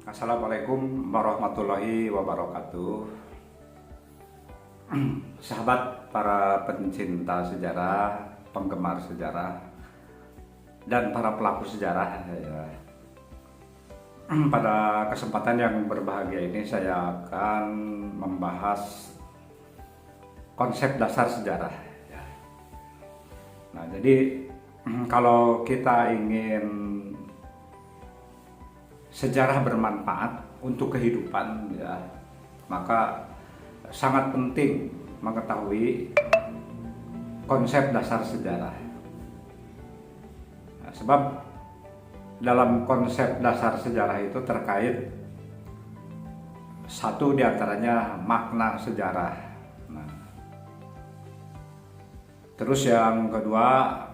Assalamualaikum warahmatullahi wabarakatuh. Sahabat para pencinta sejarah, penggemar sejarah, dan para pelaku sejarah ya. Pada kesempatan yang berbahagia ini saya akan membahas konsep dasar sejarah ya. Nah, jadi kalau kita ingin sejarah bermanfaat untuk kehidupan ya, maka sangat penting mengetahui konsep dasar sejarah. Nah, sebab dalam konsep dasar sejarah itu terkait satu diantaranya makna sejarah. Nah, terus yang kedua,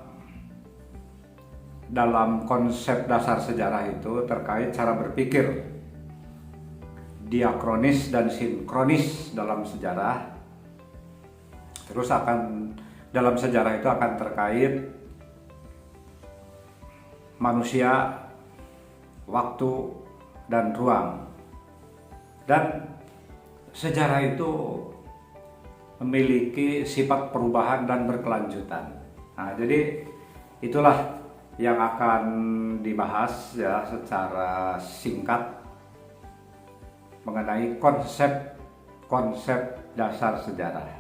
dalam konsep dasar sejarah itu terkait cara berpikir diakronis dan sinkronis dalam sejarah. Terus dalam sejarah itu akan terkait manusia, waktu, dan ruang. Dan sejarah itu memiliki sifat perubahan dan berkelanjutan. Nah, jadi itulah yang akan dibahas ya secara singkat mengenai konsep dasar sejarah.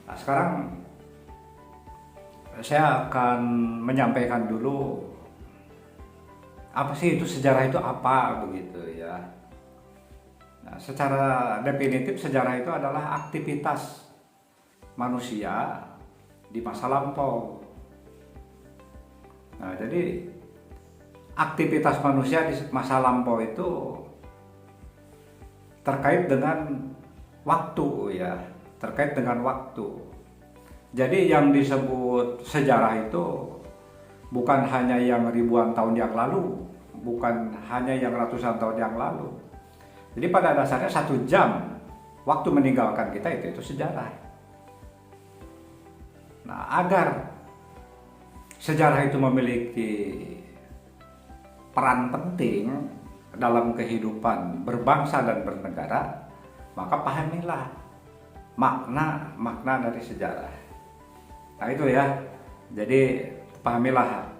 Nah, sekarang saya akan menyampaikan dulu apa sih itu sejarah, itu apa begitu ya. Nah, secara definitif sejarah itu adalah aktivitas manusia di masa lampau. Nah, jadi aktivitas manusia di masa lampau itu terkait dengan waktu ya, terkait dengan waktu. Jadi yang disebut sejarah itu bukan hanya yang ribuan tahun yang lalu, bukan hanya yang ratusan tahun yang lalu. Jadi pada dasarnya 1 jam waktu meninggalkan kita itu sejarah. Nah, agar sejarah itu memiliki peran penting dalam kehidupan berbangsa dan bernegara, maka pahamilah makna dari sejarah. Nah, itu ya. Jadi pahamilah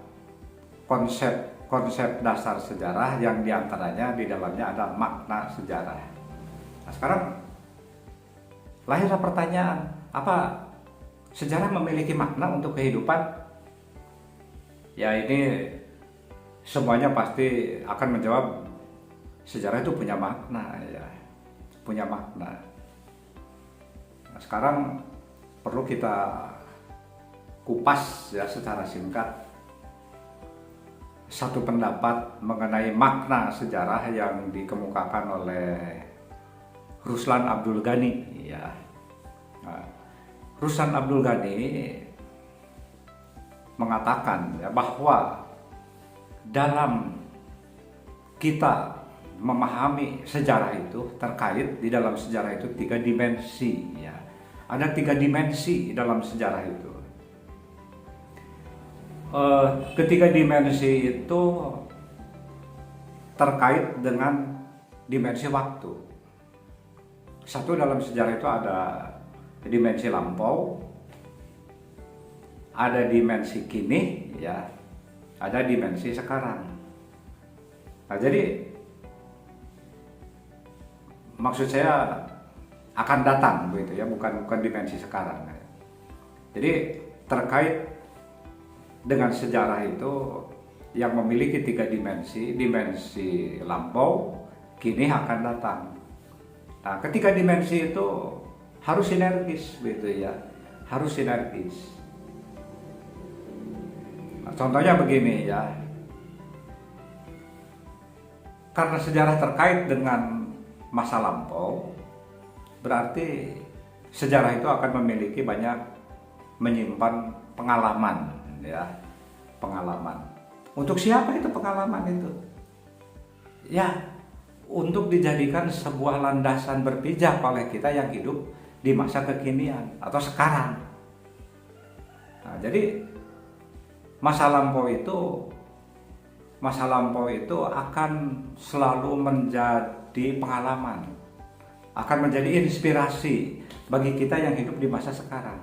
konsep dasar sejarah yang diantaranya di dalamnya ada makna sejarah. Nah, sekarang lahirlah pertanyaan, apa sejarah memiliki makna untuk kehidupan? Ya, ini semuanya pasti akan menjawab sejarah itu punya makna ya, punya makna. Nah, sekarang perlu kita kupas ya secara singkat satu pendapat mengenai makna sejarah yang dikemukakan oleh Ruslan Abdul Ghani ya. Nah, Ruslan Abdul Ghani mengatakan ya, bahwa dalam kita memahami sejarah itu terkait di dalam sejarah itu 3 dimensi ya. Ada 3 dimensi dalam sejarah itu. Ketiga dimensi itu terkait dengan dimensi waktu. Satu, dalam sejarah itu ada dimensi lampau, ada dimensi kini ya, ada dimensi sekarang. Nah, jadi maksud saya akan datang begitu ya, bukan dimensi sekarang. Jadi terkait dengan sejarah itu yang memiliki 3 dimensi, dimensi lampau, kini, akan datang. Nah, ketiga dimensi itu harus sinergis begitu ya, harus sinergis. Nah, contohnya begini ya, karena sejarah terkait dengan masa lampau, berarti sejarah itu akan memiliki banyak menyimpan pengalaman ya, pengalaman. Untuk siapa itu pengalaman itu? Ya, untuk dijadikan sebuah landasan berpijak oleh kita yang hidup di masa kekinian atau sekarang. Nah, jadi masa lampau itu masa lampau itu akan selalu menjadi pengalaman, akan menjadi inspirasi bagi kita yang hidup di masa sekarang.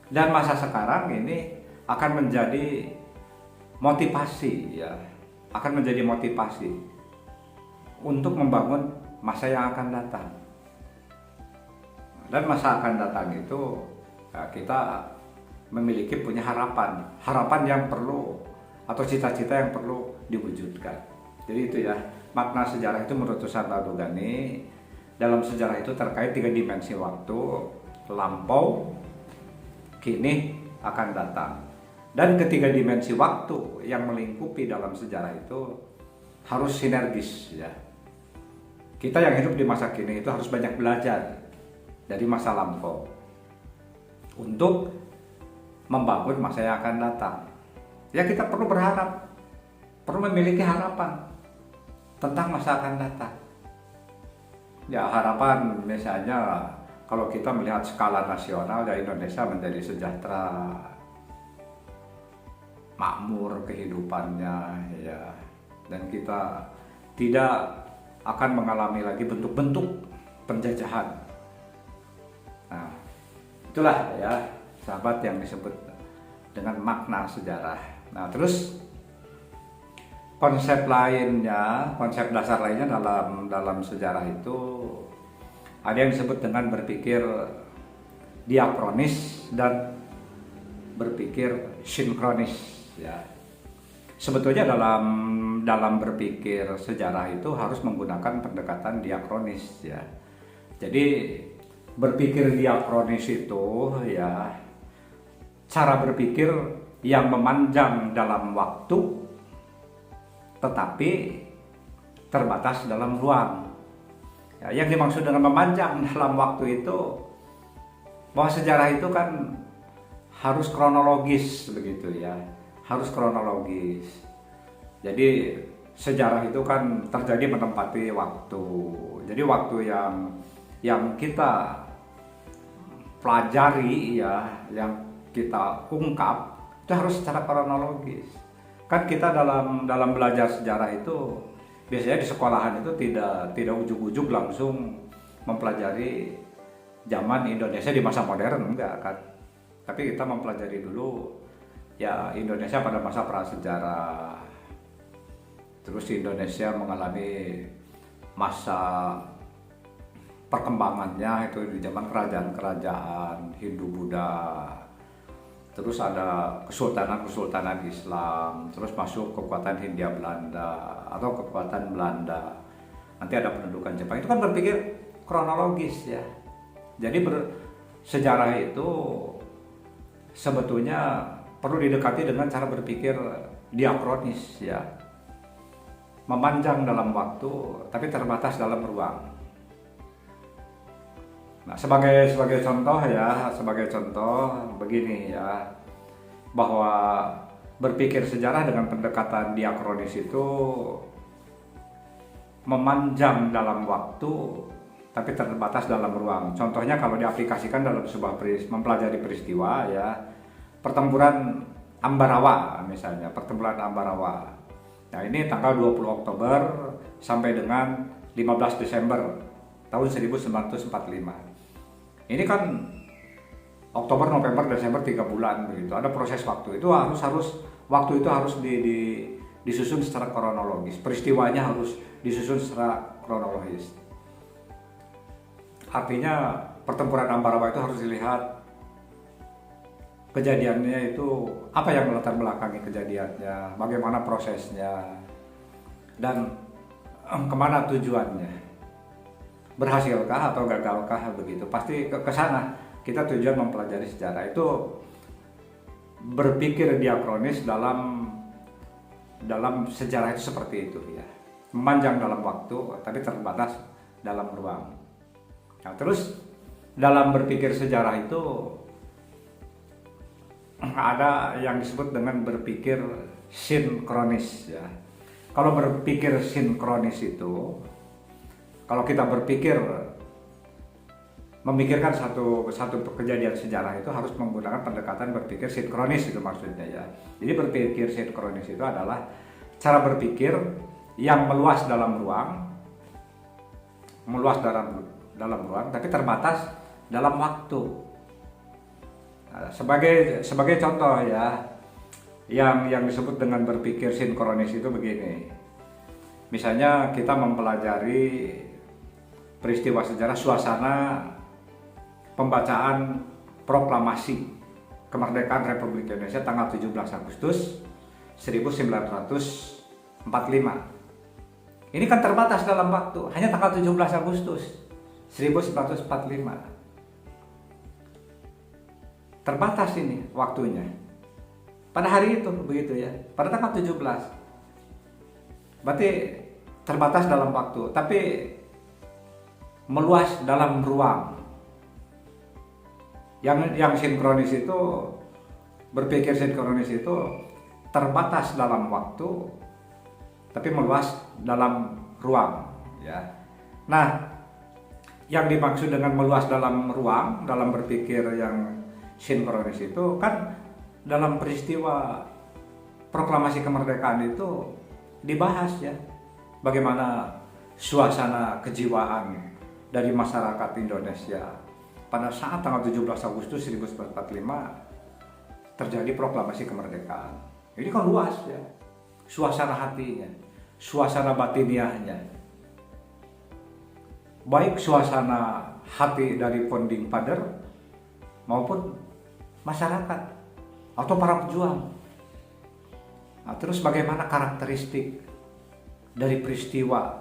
Dan masa sekarang ini akan menjadi motivasi, ya, akan menjadi motivasi untuk membangun masa yang akan datang. Dan masa akan datang itu ya, kita punya harapan yang perlu, atau cita-cita yang perlu diwujudkan. Jadi itu ya, makna sejarah itu menurut Susanto Abdul-Ghani, dalam sejarah itu terkait 3 dimensi waktu: lampau, kini, akan datang. Dan ketiga dimensi waktu yang melingkupi dalam sejarah itu harus sinergis, ya. Kita yang hidup di masa kini itu harus banyak belajar dari masa lampau untuk membangun masa yang akan datang. Ya, kita perlu berharap, perlu memiliki harapan tentang masa akan datang. Ya, harapan misalnya kalau kita melihat skala nasional, ya, Indonesia menjadi sejahtera, makmur kehidupannya, ya, dan kita tidak akan mengalami lagi bentuk-bentuk penjajahan. Nah, itulah ya sahabat yang disebut dengan makna sejarah. Nah, terus konsep lainnya, konsep dasar lainnya dalam sejarah itu ada yang disebut dengan berpikir diakronis dan berpikir sinkronis, ya. Sebetulnya dalam berpikir sejarah itu harus menggunakan pendekatan diakronis, ya. Jadi berpikir diakronis itu ya cara berpikir yang memanjang dalam waktu tetapi terbatas dalam ruang. Ya, yang dimaksud dengan memanjang dalam waktu itu bahwa sejarah itu kan harus kronologis begitu, ya, harus kronologis. Jadi sejarah itu kan terjadi menempati waktu. Jadi waktu yang kita pelajari, ya, yang kita ungkap itu harus secara kronologis. Kan kita dalam belajar sejarah itu biasanya di sekolahan itu tidak ujug-ujug langsung mempelajari zaman Indonesia di masa modern, enggak kan. Tapi kita mempelajari dulu ya Indonesia pada masa prasejarah. Terus Indonesia mengalami masa perkembangannya itu di zaman kerajaan-kerajaan Hindu-Buddha. Terus ada kesultanan Islam, terus masuk kekuatan Hindia Belanda atau kekuatan Belanda. Nanti ada pendudukan Jepang. Itu kan berpikir kronologis, ya. Jadi sejarah itu sebetulnya perlu didekati dengan cara berpikir diakronis, ya. Memanjang dalam waktu tapi terbatas dalam ruang. Nah, sebagai contoh, ya, sebagai contoh begini, ya, bahwa berpikir sejarah dengan pendekatan diakronis itu memanjang dalam waktu tapi terbatas dalam ruang. Contohnya kalau diaplikasikan dalam sebuah mempelajari peristiwa, ya, pertempuran Ambarawa misalnya, pertempuran Ambarawa. Nah, ini tanggal 20 Oktober sampai dengan 15 Desember tahun 1945. Ini kan Oktober, November, Desember 3 bulan begitu. Ada proses waktu. Itu waktu itu harus disusun secara kronologis. Peristiwanya harus disusun secara kronologis. Artinya pertempuran Ambarawa itu harus dilihat kejadiannya itu apa yang melatar belakangi kejadiannya, bagaimana prosesnya, dan kemana tujuannya. Berhasilkah atau gagalkah begitu. Pasti ke sana kita tujuan mempelajari sejarah itu berpikir diakronis dalam sejarah itu seperti itu, ya. Memanjang dalam waktu tapi terbatas dalam ruang. Nah, terus dalam berpikir sejarah itu ada yang disebut dengan berpikir sinkronis, ya. Kalau berpikir sinkronis itu, kalau kita memikirkan satu kejadian sejarah itu harus menggunakan pendekatan berpikir sinkronis, itu maksudnya, ya. Jadi berpikir sinkronis itu adalah cara berpikir yang meluas dalam ruang, tapi terbatas dalam waktu. Nah, sebagai contoh ya, yang disebut dengan berpikir sinkronis itu begini. Misalnya kita mempelajari peristiwa sejarah, suasana pembacaan proklamasi kemerdekaan Republik Indonesia tanggal 17 Agustus 1945. Ini kan terbatas dalam waktu, hanya tanggal 17 Agustus 1945. Terbatas ini waktunya. Pada hari itu begitu ya, pada tanggal 17. Berarti terbatas dalam waktu, tapi meluas dalam ruang. Yang sinkronis itu, berpikir sinkronis itu terbatas dalam waktu, tapi meluas dalam ruang. Ya. Nah, yang dimaksud dengan meluas dalam ruang, dalam berpikir yang sinkronis itu kan dalam peristiwa proklamasi kemerdekaan itu dibahas ya, bagaimana suasana kejiwaan dari masyarakat Indonesia pada saat tanggal 17 Agustus 1945 terjadi proklamasi kemerdekaan. Ini kan luas ya, suasana hatinya, suasana batiniahnya, baik suasana hati dari founding father maupun masyarakat atau para pejuang. Nah, terus bagaimana karakteristik dari peristiwa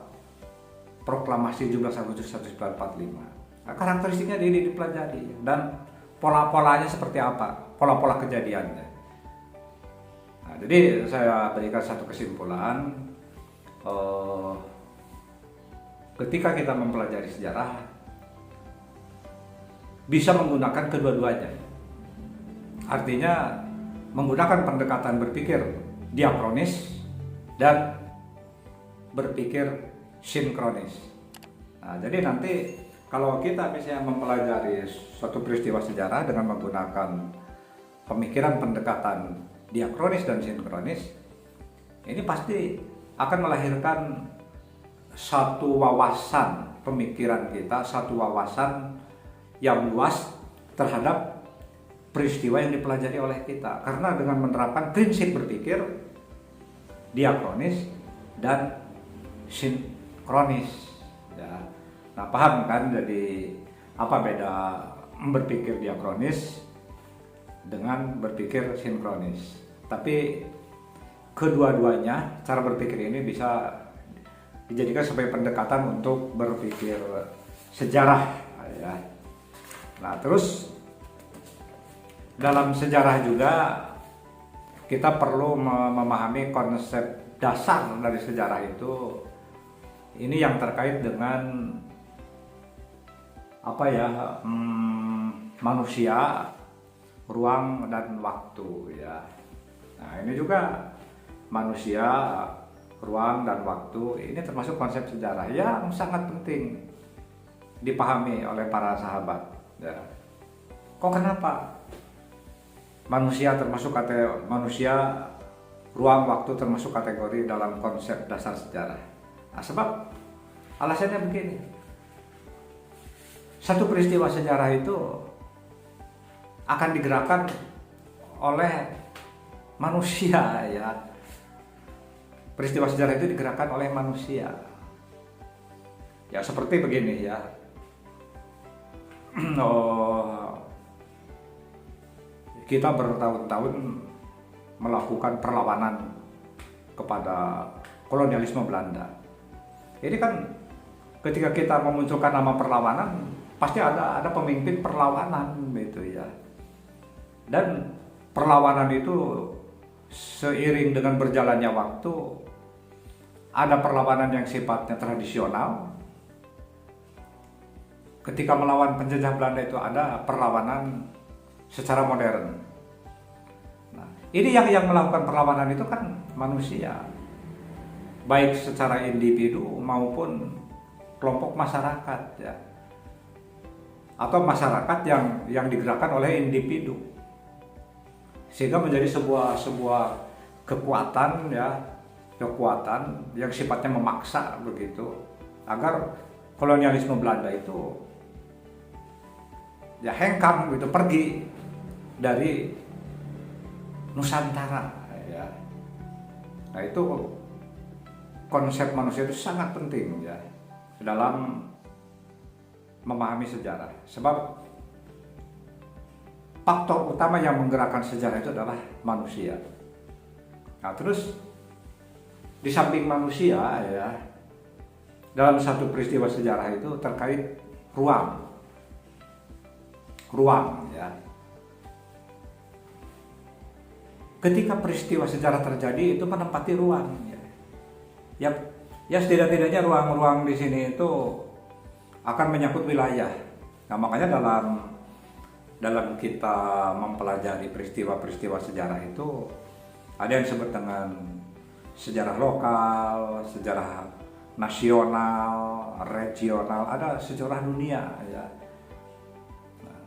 proklamasi 17 Agustus 1945? Nah, karakteristiknya ini dipelajari dan pola-polanya seperti apa, pola-pola kejadiannya. Nah, jadi saya berikan satu kesimpulan, ketika kita mempelajari sejarah bisa menggunakan kedua-duanya. Artinya menggunakan pendekatan berpikir diakronis dan berpikir sinkronis. Nah, jadi nanti kalau kita misalnya mempelajari suatu peristiwa sejarah dengan menggunakan pemikiran pendekatan diakronis dan sinkronis, ini pasti akan melahirkan satu wawasan pemikiran kita, satu wawasan yang luas terhadap peristiwa yang dipelajari oleh kita, karena dengan menerapkan prinsip berpikir diakronis dan sinkronis ya. Nah, paham kan jadi apa beda berpikir diakronis dengan berpikir sinkronis? Tapi kedua-duanya cara berpikir ini bisa dijadikan sebagai pendekatan untuk berpikir sejarah ya. Nah, terus dalam sejarah juga kita perlu memahami konsep dasar dari sejarah itu. Ini yang terkait dengan apa ya, manusia, ruang dan waktu ya. Nah, ini juga manusia, ruang dan waktu ini termasuk konsep sejarah yang sangat penting dipahami oleh para sahabat ya. Kok kenapa? Manusia termasuk kategori manusia, ruang, waktu termasuk kategori dalam konsep dasar sejarah. Nah, sebab alasannya begini. Satu peristiwa sejarah itu akan digerakkan oleh manusia ya. Peristiwa sejarah itu digerakkan oleh manusia. Ya seperti begini ya. Kita bertahun-tahun melakukan perlawanan kepada kolonialisme Belanda. Jadi kan ketika kita memunculkan nama perlawanan, pasti ada pemimpin perlawanan gitu ya. Dan perlawanan itu seiring dengan berjalannya waktu, ada perlawanan yang sifatnya tradisional. Ketika melawan penjajah Belanda itu ada perlawanan secara modern. Nah, ini yang melakukan perlawanan itu kan manusia, baik secara individu maupun kelompok masyarakat ya, atau masyarakat yang digerakkan oleh individu, sehingga menjadi sebuah kekuatan ya, kekuatan yang sifatnya memaksa begitu agar kolonialisme Belanda itu ya hengkang gitu, pergi dari Nusantara ya. Nah itu konsep manusia itu sangat penting ya dalam memahami sejarah, sebab faktor utama yang menggerakkan sejarah itu adalah manusia. Nah terus di samping manusia ya, dalam satu peristiwa sejarah itu terkait ruang ya. Ketika peristiwa sejarah terjadi itu menempati ruang ya. Ya setidak-tidaknya ruang-ruang di sini itu akan menyangkut wilayah. Nah makanya dalam kita mempelajari peristiwa-peristiwa sejarah itu ada yang disebut dengan sejarah lokal, sejarah nasional, regional, ada sejarah dunia ya. Nah,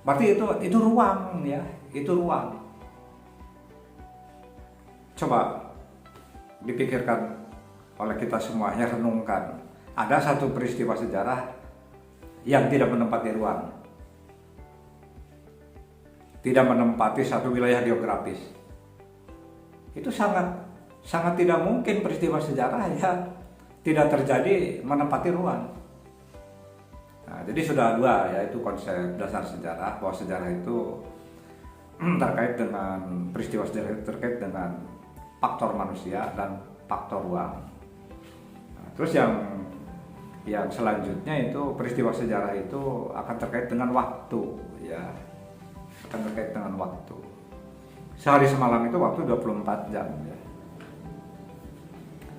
berarti itu ruang ya, itu ruang. Coba dipikirkan oleh kita semuanya, renungkan. Ada satu peristiwa sejarah yang tidak menempati ruang, tidak menempati satu wilayah geografis. Itu sangat tidak mungkin peristiwa sejarah ya tidak terjadi menempati ruang. Nah, jadi sudah dua yaitu konsep dasar sejarah, bahwa sejarah itu terkait dengan peristiwa sejarah, terkait dengan faktor manusia dan faktor ruang. Nah, terus yang selanjutnya itu peristiwa sejarah itu akan terkait dengan waktu ya, akan terkait dengan waktu. Sehari semalam itu waktu 24 jam ya.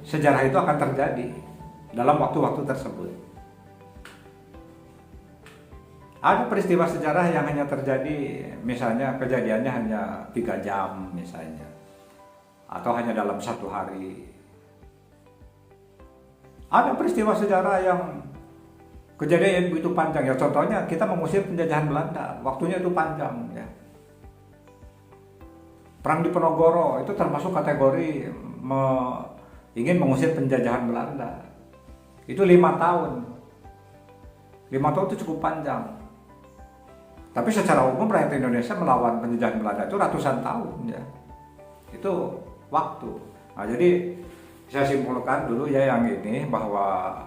Sejarah itu akan terjadi dalam waktu-waktu tersebut. Ada peristiwa sejarah yang hanya terjadi, misalnya kejadiannya hanya 3 jam misalnya, atau hanya dalam 1 hari. Ada peristiwa sejarah yang kejadian begitu panjang ya, contohnya kita mengusir penjajahan Belanda, waktunya itu panjang ya. Perang Diponegoro itu termasuk kategori ingin mengusir penjajahan Belanda. Itu 5 tahun. 5 tahun itu cukup panjang. Tapi secara umum rakyat Indonesia melawan penjajahan Belanda itu ratusan tahun ya. Itu waktu. Nah, jadi saya simpulkan dulu ya yang ini, bahwa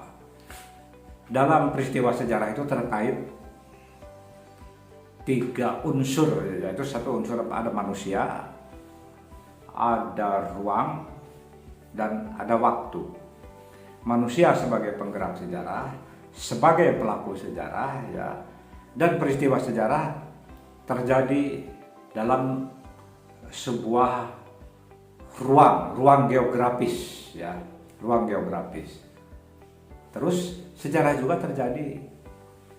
dalam peristiwa sejarah itu terkait 3 unsur, yaitu satu unsur ada manusia, ada ruang, dan ada waktu. Manusia sebagai penggerak sejarah, sebagai pelaku sejarah ya, dan peristiwa sejarah terjadi dalam sebuah ruang geografis ya, ruang geografis. Terus sejarah juga terjadi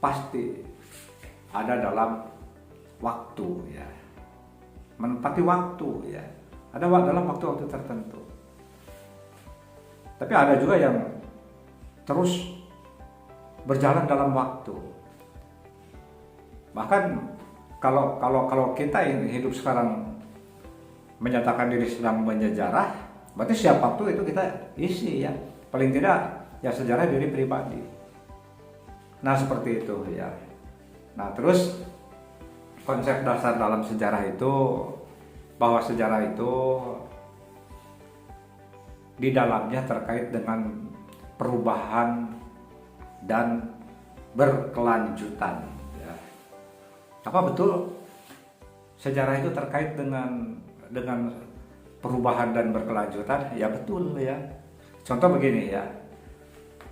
pasti ada dalam waktu ya, menempati waktu ya, ada dalam waktu-waktu tertentu. Tapi ada juga yang terus berjalan dalam waktu. Bahkan kalau kita hidup sekarang menyatakan diri sedang menyejarah, berarti setiap waktu itu kita isi ya, paling tidak ya sejarah diri pribadi. Nah seperti itu ya. Nah terus konsep dasar dalam sejarah itu, bahwa sejarah itu di dalamnya terkait dengan perubahan dan berkelanjutan ya. Apa betul sejarah itu terkait dengan perubahan dan berkelanjutan? Ya betul ya. Contoh begini ya,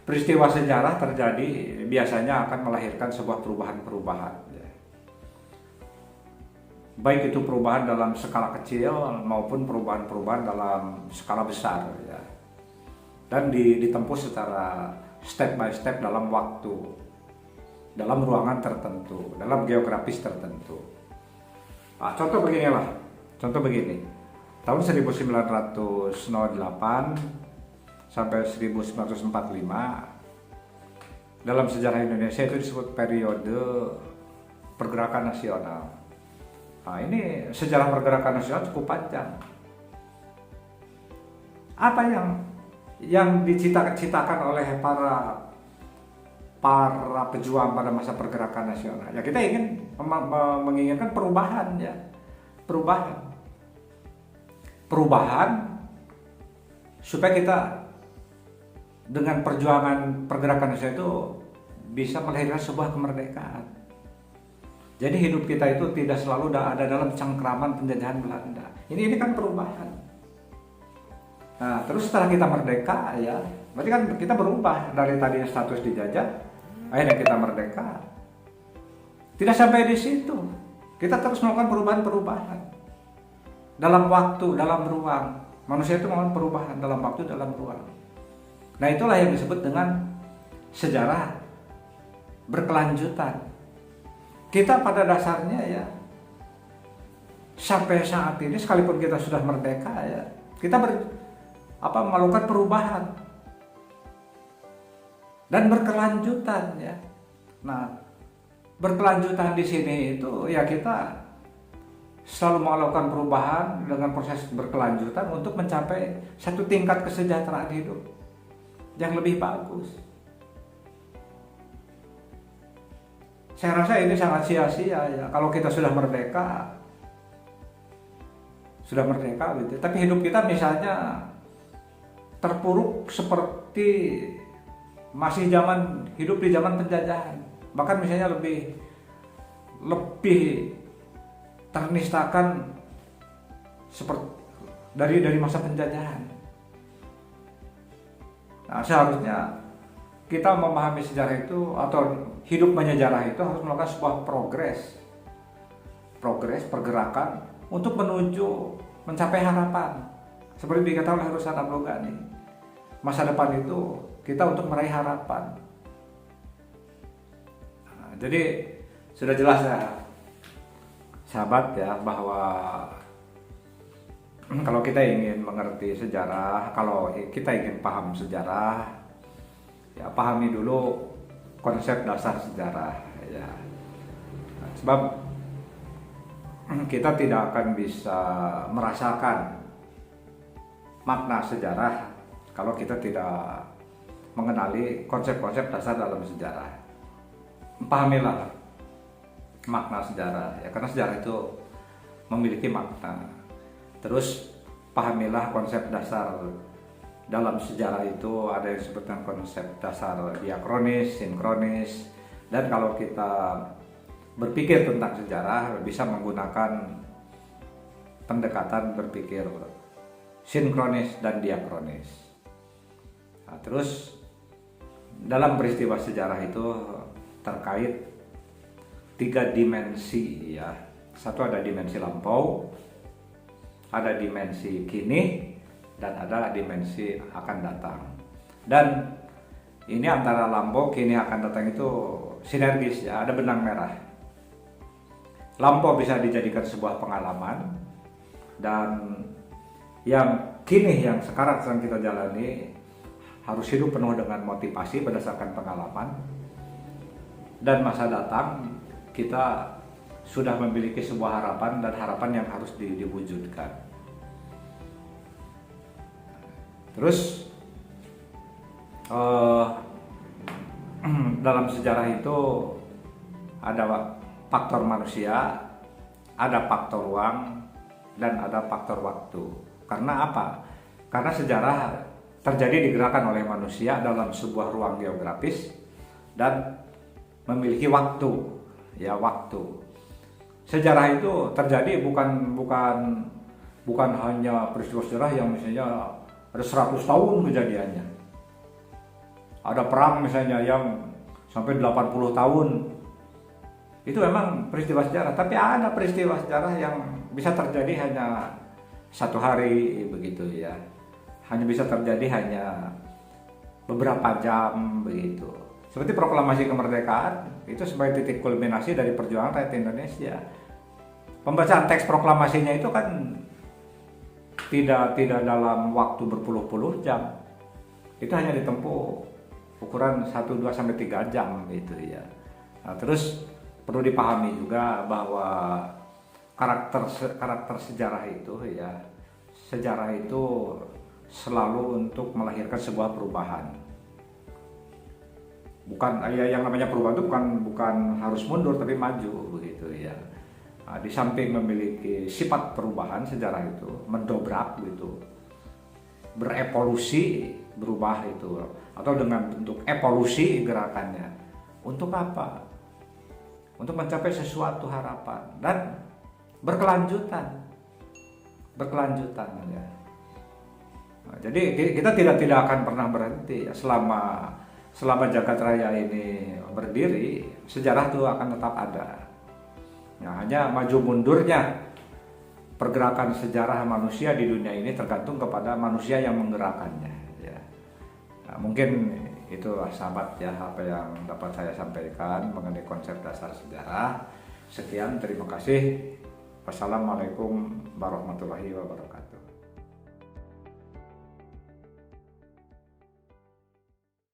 peristiwa sejarah terjadi biasanya akan melahirkan sebuah perubahan-perubahan ya. Baik itu perubahan dalam skala kecil maupun perubahan-perubahan dalam skala besar ya. Dan ditempuh secara step by step dalam waktu, dalam ruangan tertentu, dalam geografis tertentu. Nah, contoh begini, tahun 1908 sampai 1945 dalam sejarah Indonesia itu disebut periode pergerakan nasional. Nah, ini sejarah pergerakan nasional cukup panjang. Apa yang diciptakan oleh para pejuang pada masa pergerakan nasional? Ya kita ingin menginginkan perubahan, ya, perubahan supaya kita dengan perjuangan pergerakan nasional itu bisa melahirkan sebuah kemerdekaan. Jadi hidup kita itu tidak selalu ada dalam cengkraman penjajahan Belanda. Ini kan perubahan. Nah, terus setelah kita merdeka, ya, berarti kan kita berubah dari tadinya status dijajah, akhirnya kita merdeka. Tidak sampai di situ, kita terus melakukan perubahan-perubahan dalam waktu, dalam ruang. Manusia itu melakukan perubahan dalam waktu, dalam ruang. Nah, itulah yang disebut dengan sejarah berkelanjutan. Kita pada dasarnya, ya, sampai saat ini sekalipun kita sudah merdeka, ya, kita melakukan perubahan dan berkelanjutan, ya. Nah, berkelanjutan di sini itu, ya, kita selalu melakukan perubahan dengan proses berkelanjutan untuk mencapai satu tingkat kesejahteraan hidup yang lebih bagus. Saya rasa ini sangat sia-sia, ya, kalau kita sudah merdeka gitu. Tapi hidup kita misalnya terpuruk seperti masih hidup di zaman penjajahan, bahkan misalnya lebih ternistakan seperti dari masa penjajahan. Nah, seharusnya kita memahami sejarah itu atau hidup menyejarah itu harus melakukan sebuah progres pergerakan untuk menuju mencapai harapan. Seperti dikatakan oleh Ruslan Abdul-Ghani, masa depan itu kita untuk meraih harapan. Nah, jadi sudah jelas, ya, sahabat, ya, bahwa kalau kita ingin mengerti sejarah, kalau kita ingin paham sejarah, ya, pahami dulu konsep dasar sejarah, ya. Nah, sebab kita tidak akan bisa merasakan makna sejarah kalau kita tidak mengenali konsep-konsep dasar dalam sejarah. Pahamilah makna sejarah, ya, karena sejarah itu memiliki makna. Terus pahamilah konsep dasar dalam sejarah itu, ada yang disebut dengan konsep dasar diakronis, sinkronis, dan kalau kita berpikir tentang sejarah bisa menggunakan pendekatan berpikir sinkronis dan diakronis. Nah, terus dalam peristiwa sejarah itu terkait 3 dimensi, ya. Satu, ada dimensi lampau, ada dimensi kini, dan ada dimensi akan datang. Dan ini antara lampau, kini, akan datang itu sinergis, ya, ada benang merah. Lampau bisa dijadikan sebuah pengalaman, dan yang kini, yang sekarang sedang kita jalani, harus hidup penuh dengan motivasi berdasarkan pengalaman. Dan masa datang kita sudah memiliki sebuah harapan, dan harapan yang harus diwujudkan. Terus dalam sejarah itu ada faktor manusia, ada faktor ruang, dan ada faktor waktu. Karena apa? Karena sejarah terjadi digerakkan oleh manusia dalam sebuah ruang geografis dan memiliki waktu, ya, waktu. Sejarah itu terjadi bukan hanya peristiwa sejarah yang misalnya ada 100 tahun kejadiannya. Ada perang misalnya yang sampai 80 tahun. Itu memang peristiwa sejarah, tapi ada peristiwa sejarah yang bisa terjadi hanya 1 hari begitu, ya. Hanya bisa terjadi hanya beberapa jam begitu. Seperti proklamasi kemerdekaan itu sebagai titik kulminasi dari perjuangan rakyat Indonesia. Pembacaan teks proklamasinya itu kan tidak dalam waktu berpuluh-puluh jam. Itu hanya ditempuh ukuran 1, 2 sampai 3 jam itu, ya. Nah, terus perlu dipahami juga bahwa karakter sejarah itu, ya, sejarah itu selalu untuk melahirkan sebuah perubahan. Bukan yang namanya perubahan itu bukan harus mundur tapi maju begitu ya. Nah, di samping memiliki sifat perubahan, sejarah itu mendobrak gitu, berevolusi, berubah itu, atau dengan bentuk evolusi gerakannya. Untuk apa? Untuk mencapai sesuatu harapan dan berkelanjutan ya. Nah, jadi kita tidak akan pernah berhenti ya. Selama jagat raya ini berdiri, sejarah itu akan tetap ada. Nah, hanya maju mundurnya pergerakan sejarah manusia di dunia ini tergantung kepada manusia yang menggerakkannya. Ya. Nah, mungkin itu sahabat ya apa yang dapat saya sampaikan mengenai konsep dasar sejarah. Sekian, terima kasih. Wassalamualaikum warahmatullahi wabarakatuh.